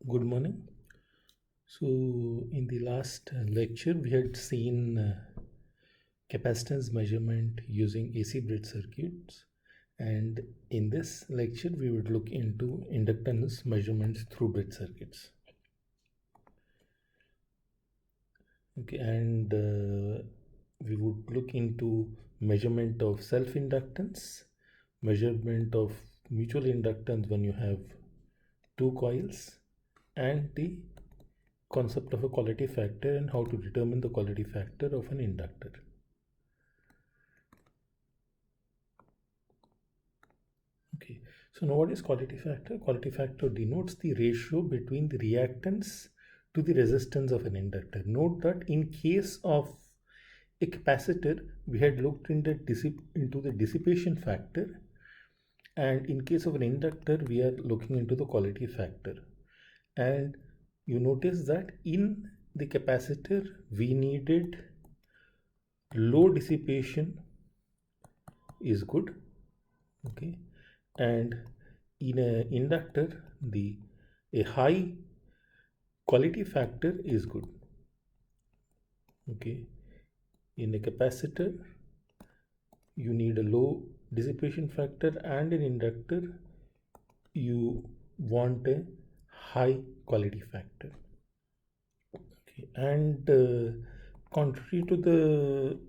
Good morning. So, in the last lecture, we had seen capacitance measurement using AC bridge circuits, and in this lecture, we would look into inductance measurements through bridge circuits. Okay, and we would look into measurement of self-inductance, measurement of mutual inductance when you have two coils, and the concept of a quality factor and how to determine the quality factor of an inductor. Okay, so now what is quality factor? Quality factor denotes the ratio between the reactance to the resistance of an inductor. Note that in case of a capacitor, we had looked into the dissipation factor, and in case of an inductor, we are looking into the quality factor. And you notice that in the capacitor, we needed low dissipation is good, okay, and in an inductor, a high quality factor is good, okay. In a capacitor, you need a low dissipation factor, and in inductor, you want a high quality factor. Okay, and contrary to the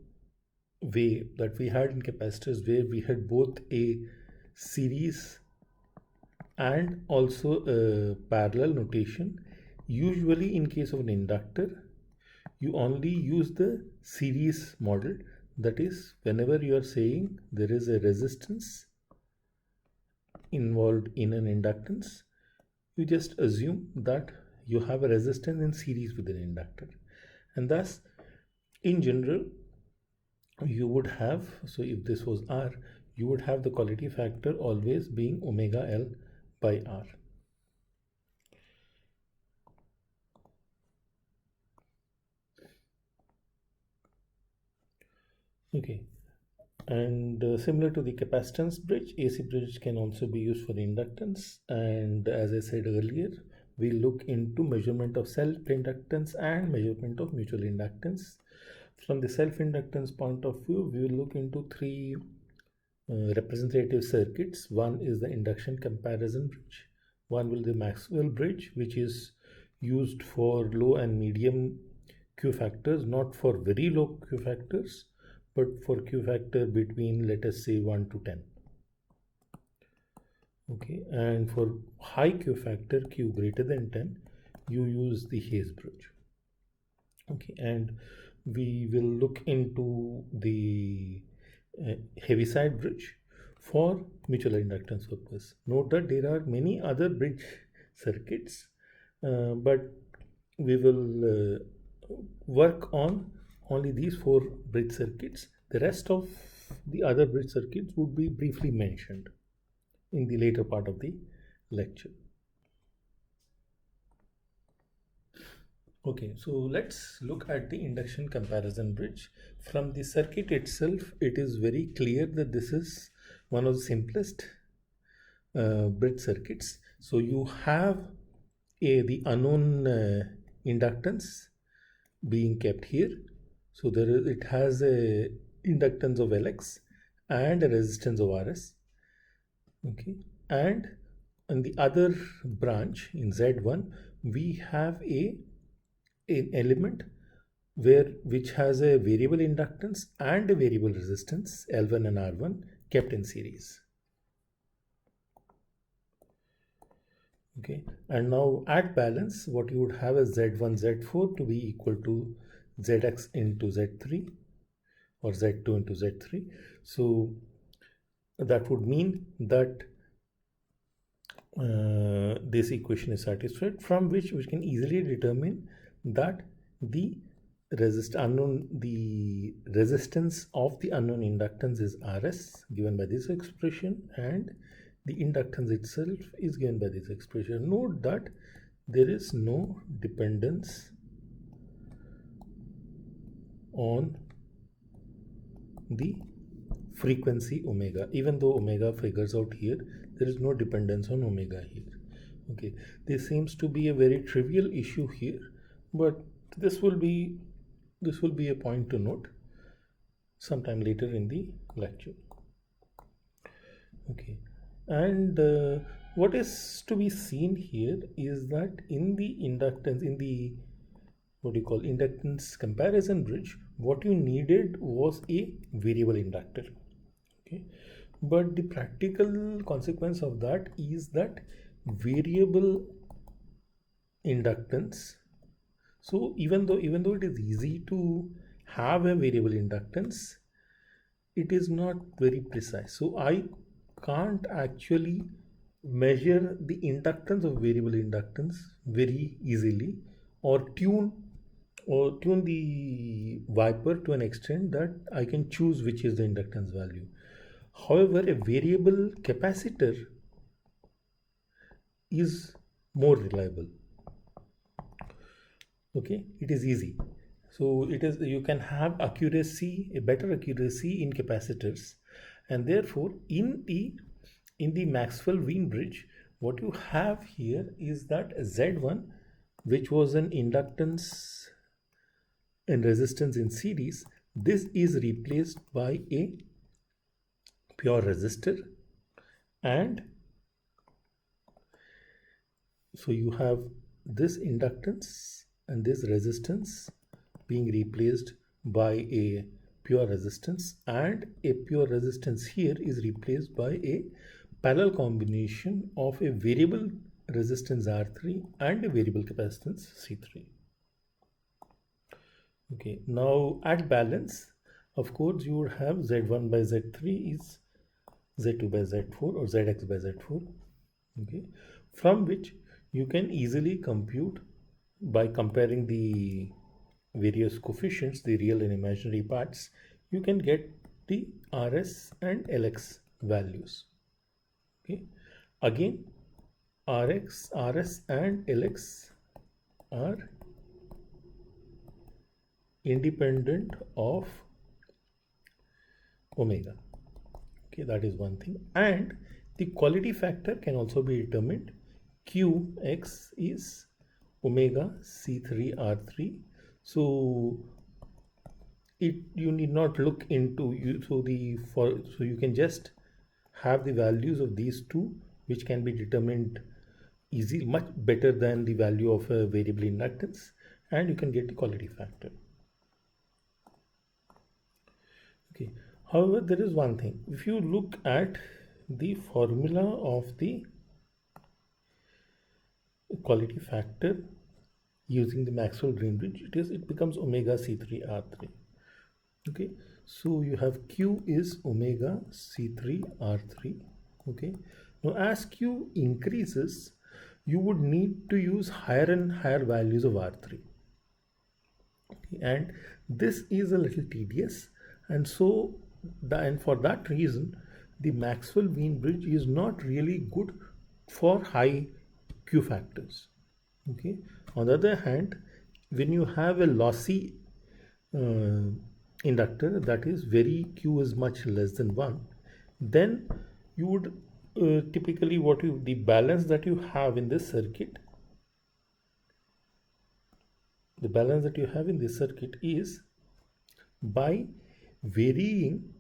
way that we had in capacitors, where we had both a series and also a parallel notation, usually in case of an inductor, you only use the series model. That is, whenever you are saying there is a resistance involved in an inductance, you just assume that you have a resistance in series with an inductor, and thus in general you would have, so if this was R, you would have the quality factor always being omega L by R. Okay, and similar to the capacitance bridge, AC bridge can also be used for inductance, and as I said earlier, we look into measurement of self-inductance and measurement of mutual inductance. From the self-inductance point of view, we will look into three representative circuits. One is the induction comparison bridge, one will be the Maxwell bridge, which is used for low and medium Q factors, not for very low Q factors, but for Q factor between, let us say, 1 to 10. Okay, and for high Q factor, Q greater than 10, you use the Hayes bridge. Okay, and we will look into the Heaviside bridge for mutual inductance purpose. Note that there are many other bridge circuits, but we will work on only these four bridge circuits. The rest of the other bridge circuits would be briefly mentioned in the later part of the lecture. Okay, so let's look at the induction comparison bridge. From the circuit itself, it is very clear that this is one of the simplest bridge circuits. So you have the unknown inductance being kept here. So it has a inductance of Lx and a resistance of Rs. Okay, and in the other branch in Z1, we have an element which has a variable inductance and a variable resistance L1 and R1 kept in series. Okay, and now at balance, what you would have is Z1 Z4 to be equal to Zx into Z3 or Z2 into Z3. So that would mean that this equation is satisfied, from which we can easily determine that the resistance of the unknown inductance is Rs, given by this expression, and the inductance itself is given by this expression. Note that there is no dependence on the frequency omega. Even though omega figures out here, there is no dependence on omega here. Okay, this seems to be a very trivial issue here, but this will be a point to note sometime later in the lecture. Okay, and what is to be seen here is that in the inductance, in the what do you call inductance comparison bridge, what you needed was a variable inductor. Okay, but the practical consequence of that is that variable inductance, so even though it is easy to have a variable inductance, it is not very precise. So I can't actually measure the inductance of variable inductance very easily, or tune the wiper to an extent that I can choose which is the inductance value. However, a variable capacitor is more reliable. Okay, it is easy. So you can have accuracy, a better accuracy in capacitors, and therefore in the Maxwell-Wien bridge, what you have here is that Z1, which was an inductance and resistance in series, this is replaced by a pure resistor, and so you have this inductance and this resistance being replaced by a pure resistance, and a pure resistance here is replaced by a parallel combination of a variable resistance R3 and a variable capacitance C3. Okay, now at balance, of course, you would have Z1 by Z3 is Z2 by Z4 or Zx by Z4. Okay, from which you can easily compute by comparing the various coefficients, the real and imaginary parts. You can get the Rs and Lx values. Okay, again, Rs and Lx are independent of omega. Okay, that is one thing. And the quality factor can also be determined. Qx is omega C3 R3. So you need not look into so you can just have the values of these two, which can be determined easy, much better than the value of a variable inductance, and you can get the quality factor. Okay, however, there is one thing. If you look at the formula of the quality factor using the Maxwell-Wien bridge, it becomes omega C3 R3. Okay, so you have Q is omega C3 R3. Okay, now as Q increases, you would need to use higher and higher values of R3. Okay, and this is a little tedious, and so for that reason, the Maxwell-Wien bridge is not really good for high Q factors. Okay, on the other hand, when you have a lossy inductor, that is very Q is much less than 1, then you would typically the balance that you have in this circuit, is by varying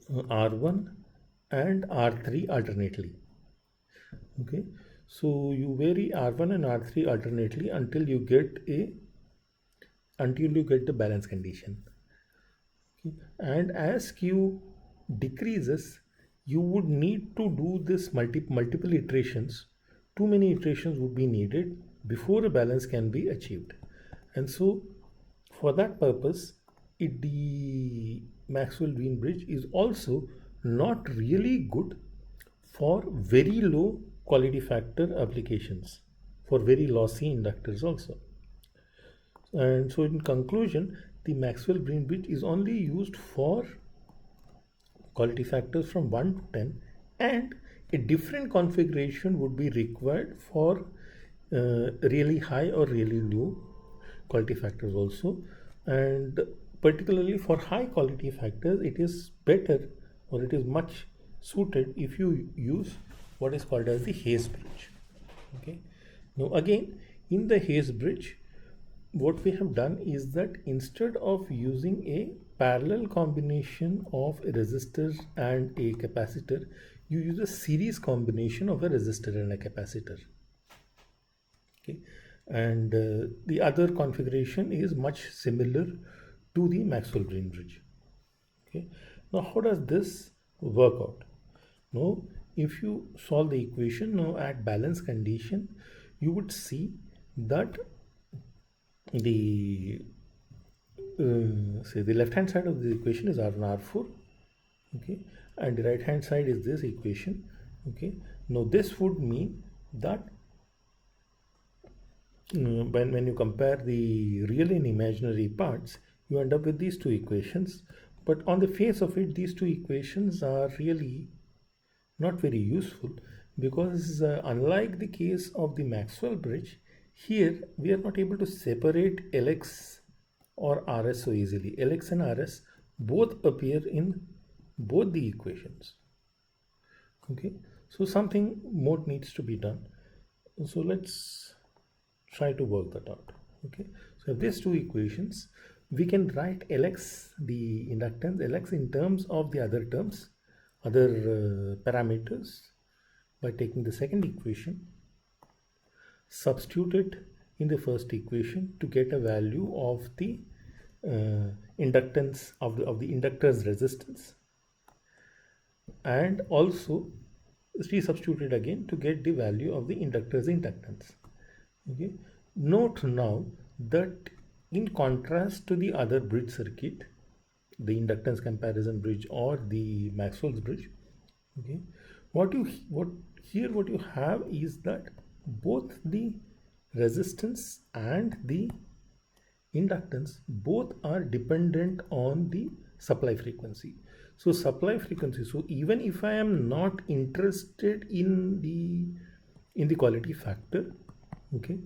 R1 and R3 alternately. Okay, so you vary R1 and R3 alternately until you get the balance condition. Okay, and as Q decreases, you would need to do this multiple iterations. Too many iterations would be needed before a balance can be achieved, and so for that purpose, the Maxwell-Wien bridge is also not really good for very low quality factor applications, for very lossy inductors also. And so in conclusion, the Maxwell-Wien bridge is only used for quality factors from 1 to 10, and a different configuration would be required for really high or really low quality factors also. And particularly for high quality factors, it is better, or it is much suited if you use what is called as the Hayes bridge. Okay. Now again, in the Hayes bridge, what we have done is that instead of using a parallel combination of a resistor and a capacitor, you use a series combination of a resistor and a capacitor. Okay. And the other configuration is much similar to the Maxwell-Wein bridge. Okay. Now how does this work out? Now if you solve the equation now at balance condition, you would see that the say the left hand side of the equation is R and R4, okay, and the right hand side is this equation. Okay, now this would mean that when you compare the real and imaginary parts, you end up with these two equations, but on the face of it, these two equations are really not very useful, because unlike the case of the Maxwell bridge, here we are not able to separate Lx or Rs so easily. Lx and Rs both appear in both the equations. Okay, so something more needs to be done. So let's try to work that out. Okay, so if these two equations, we can write Lx, the inductance Lx, in terms of the other terms, other parameters, by taking the second equation, substitute it in the first equation to get a value of the inductance of the inductor's resistance, and also resubstitute it again to get the value of the inductor's inductance. Okay, note now that in contrast to the other bridge circuit, the inductance comparison bridge or the Maxwell's bridge, okay, what you have is that both the resistance and the inductance both are dependent on the supply frequency. So supply frequency, so even if I am not interested in the quality factor, okay,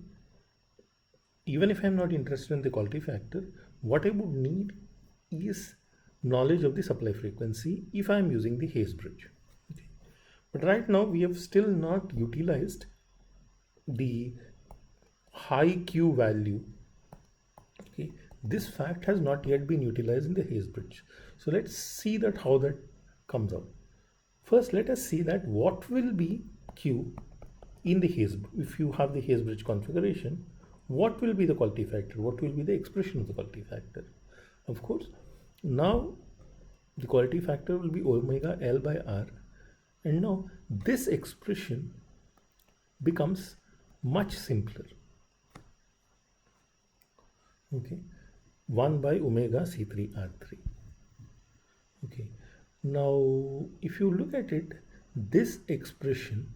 even if I am not interested in the quality factor, what I would need is knowledge of the supply frequency if I am using the Hayes bridge. Okay. But right now we have still not utilized the high Q value. Okay, this fact has not yet been utilized in the Hayes bridge. So let's see that how that comes out. First, let us see that what will be Q in the Hayes. If you have the Hayes bridge configuration, what will be the quality factor? What will be the expression of the quality factor? Of course, now the quality factor will be omega L by R, and now this expression becomes much simpler. Okay, 1 by omega C3 R3. Okay, now if you look at it, this expression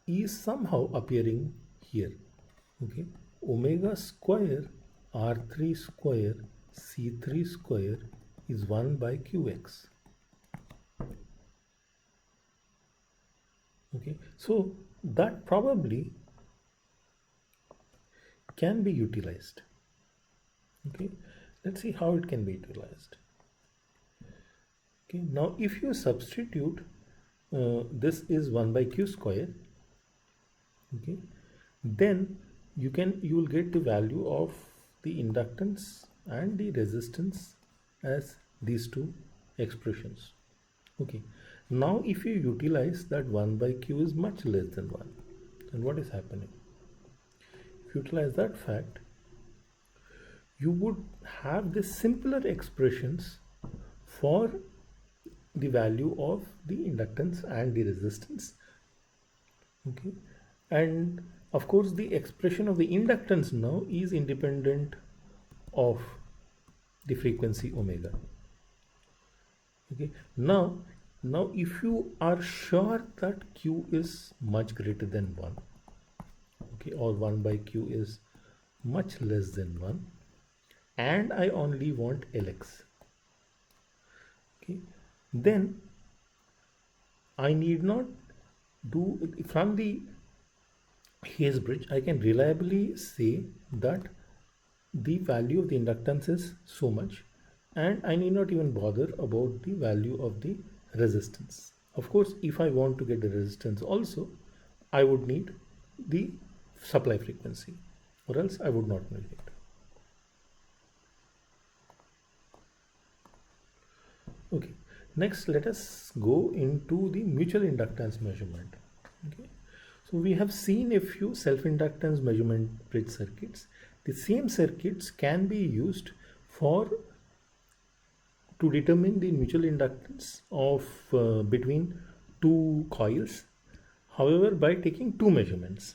is somehow appearing here. Okay, omega square R3 square C3 square is 1 by Qx. Okay, so that probably can be utilized. Okay, let's see how it can be utilized. Okay, now if you substitute this is 1 by Q square, okay, then you will get the value of the inductance and the resistance as these two expressions. Okay, now if you utilize that 1 by Q is much less than 1, then what is happening? If you utilize that fact, you would have the simpler expressions for the value of the inductance and the resistance. Okay, and of course the expression of the inductance now is independent of the frequency omega. Okay, now if you are sure that Q is much greater than 1, okay, or 1 by Q is much less than 1, and I only want Lx, okay, then I need not do, from the Hayes bridge I can reliably say that the value of the inductance is so much, and I need not even bother about the value of the resistance. Of course, if I want to get the resistance also, I would need the supply frequency, or else I would not measure it. Okay, next let us go into the mutual inductance measurement. Okay, so we have seen a few self-inductance measurement bridge circuits. The same circuits can be used for to determine the mutual inductance of between two coils, however by taking two measurements.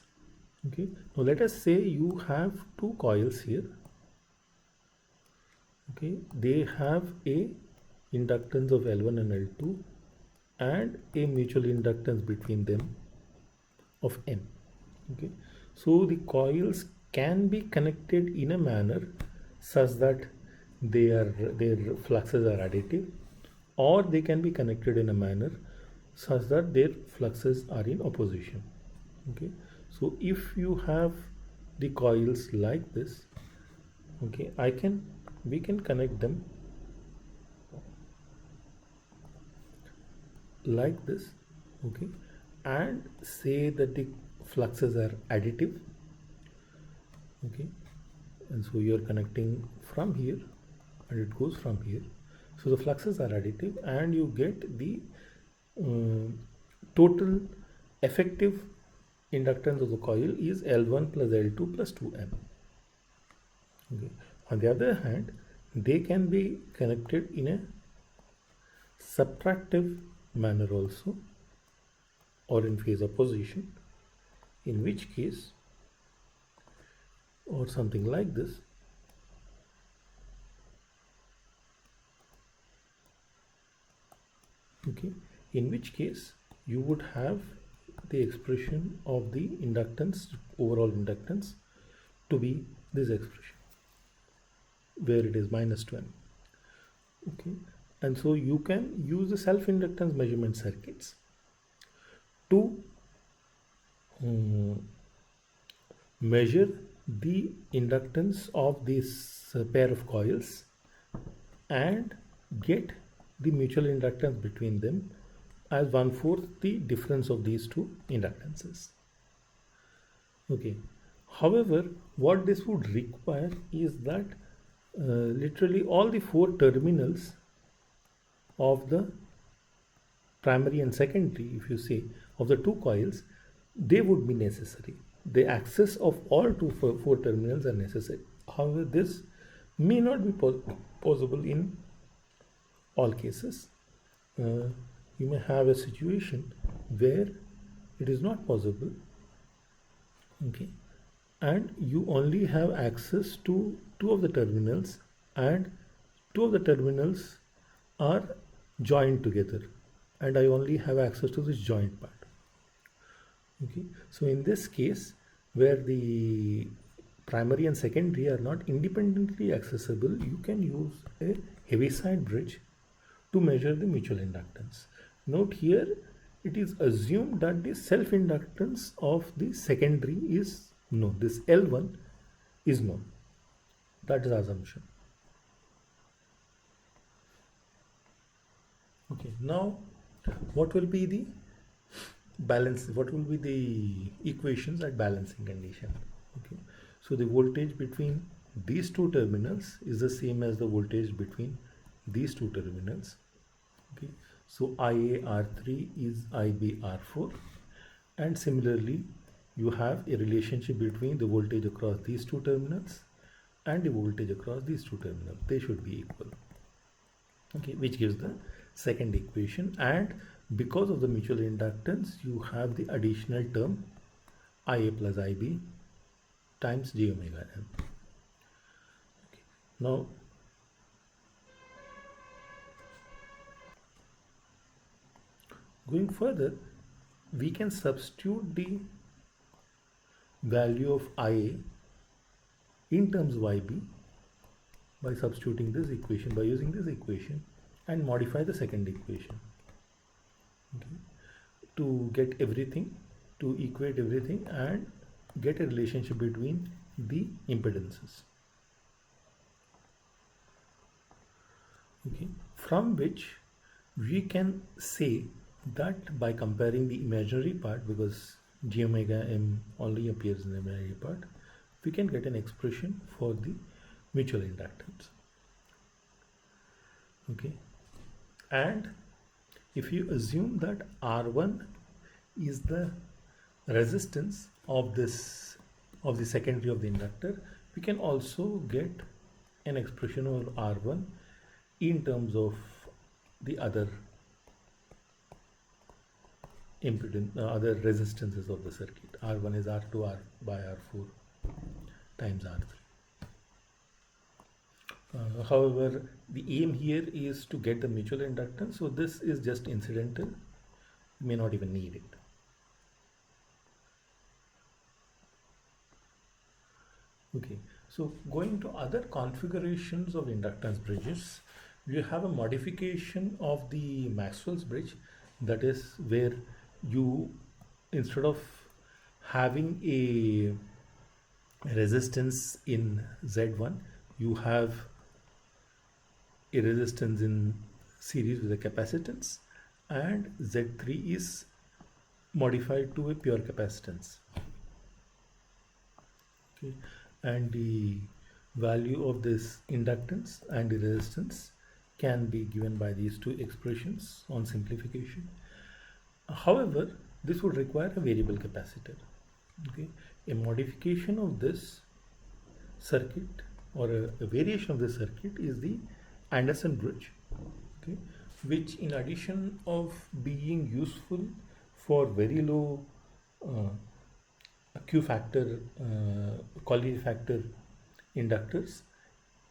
Okay, now let us say you have two coils here. Okay, they have a inductance of L1 and L2 and a mutual inductance between them of M. Okay, so the coils can be connected in a manner such that their fluxes are additive, or they can be connected in a manner such that their fluxes are in opposition. Okay, so if you have the coils like this, okay, we can connect them like this, okay, and say that the fluxes are additive. Okay, and so you're connecting from here and it goes from here, so the fluxes are additive and you get the total effective inductance of the coil is L1 plus L2 plus 2M. Okay, on the other hand, they can be connected in a subtractive manner also, or in phase opposition, in which case, or something like this. Okay, in which case you would have the expression of the inductance, overall inductance, to be this expression where it is minus 2M. Okay, and so you can use the self-inductance measurement circuits to measure the inductance of this pair of coils and get the mutual inductance between them as 1/4 the difference of these two inductances. Okay, however, what this would require is that literally all the four terminals of the primary and secondary, if you say, of the two coils, they would be necessary. The access of all four terminals are necessary. However, this may not be possible in all cases. You may have a situation where it is not possible, okay, and you only have access to two of the terminals, and two of the terminals are joined together, and I only have access to this joint part. Okay, so in this case, where the primary and secondary are not independently accessible, you can use a Heaviside bridge to measure the mutual inductance. Note here, it is assumed that the self-inductance of the secondary is known. This L1 is known. That is assumption. Okay, now what will be the balance? What will be the equations at balancing condition? Okay, so the voltage between these two terminals is the same as the voltage between these two terminals. Okay, so IA R3 is IB R4, and similarly you have a relationship between the voltage across these two terminals and the voltage across these two terminals. They should be equal. Okay, which gives the second equation, and because of the mutual inductance you have the additional term IA plus IB times j omega m. Okay, now going further, we can substitute the value of IA in terms of IB by substituting this equation, by using this equation, and modify the second equation, okay, to get everything, to equate everything and get a relationship between the impedances. Okay, from which we can say that by comparing the imaginary part, because G omega m only appears in the imaginary part, we can get an expression for the mutual inductance. Okay, and if you assume that R1 is the resistance of the secondary of the inductor, we can also get an expression of R1 in terms of the other impedance, other resistances of the circuit. R1 is R2 R by R4 times R3. However, the aim here is to get the mutual inductance, so this is just incidental. You may not even need it. Okay, so going to other configurations of inductance bridges, you have a modification of the Maxwell's bridge, that is where you, instead of having a resistance in Z1, you have a resistance in series with a capacitance, and Z3 is modified to a pure capacitance. Okay, and the value of this inductance and the resistance can be given by these two expressions on simplification. However, this would require a variable capacitor. Okay, a modification of this circuit, or a variation of this circuit, is the Anderson bridge. Okay, which, in addition of being useful for very low Q factor, quality factor inductors,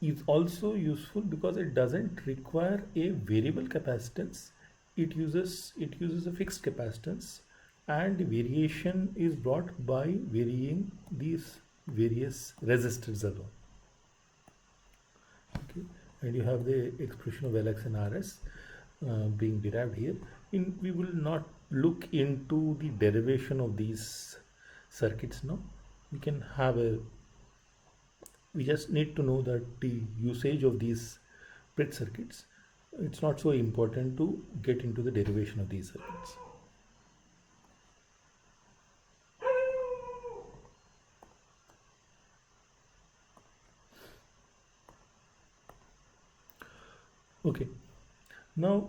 is also useful because it doesn't require a variable capacitance. It uses a fixed capacitance, and the variation is brought by varying these various resistors alone. Okay, and you have the expression of Lx and Rs being derived here. We will not look into the derivation of these circuits now. We just need to know that the usage of these bridge circuits, it's not so important to get into the derivation of these circuits. Okay, now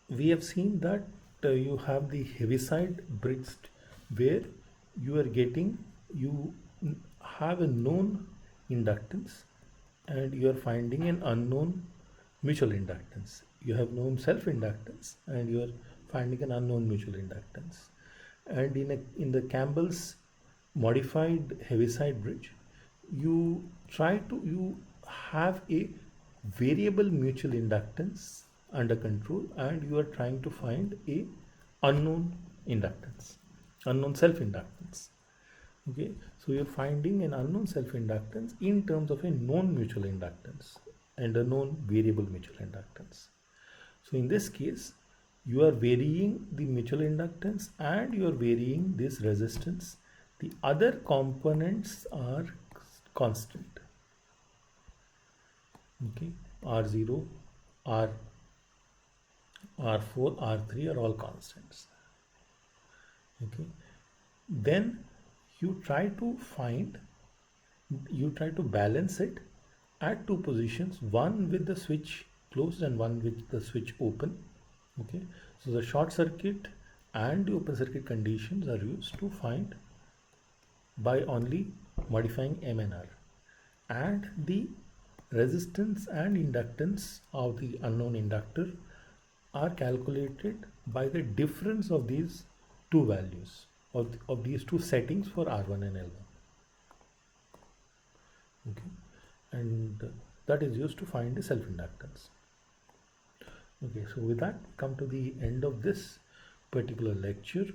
we have seen that you have the Heaviside Bridge, where you have a known inductance and you are finding an unknown mutual inductance. You have known self-inductance and you are finding an unknown mutual inductance. And in the Campbell's modified Heaviside Bridge, you have a variable mutual inductance under control, and you are trying to find a unknown inductance, unknown self-inductance. Okay, so you're finding an unknown self-inductance in terms of a known mutual inductance and a known variable mutual inductance. So in this case, you are varying the mutual inductance and you are varying this resistance. The other components are constant. Okay, R0, R4, R3 are all constants. Okay, then you try to balance it at two positions, one with the switch closed and one with the switch open. Okay, so the short circuit and the open circuit conditions are used to find by only modifying M and R, and the resistance and inductance of the unknown inductor are calculated by the difference of these two values of these two settings for R1 and L1. Okay, and that is used to find the self-inductance. Okay, so with that, we come to the end of this particular lecture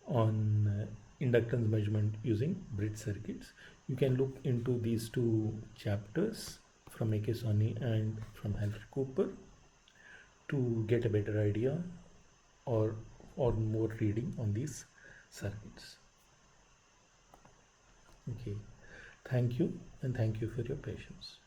on inductance measurement using bridge circuits. You can look into these two chapters from A.K. Soni and from Alfred Cooper to get a better idea or more reading on these circuits. Okay, thank you, and thank you for your patience.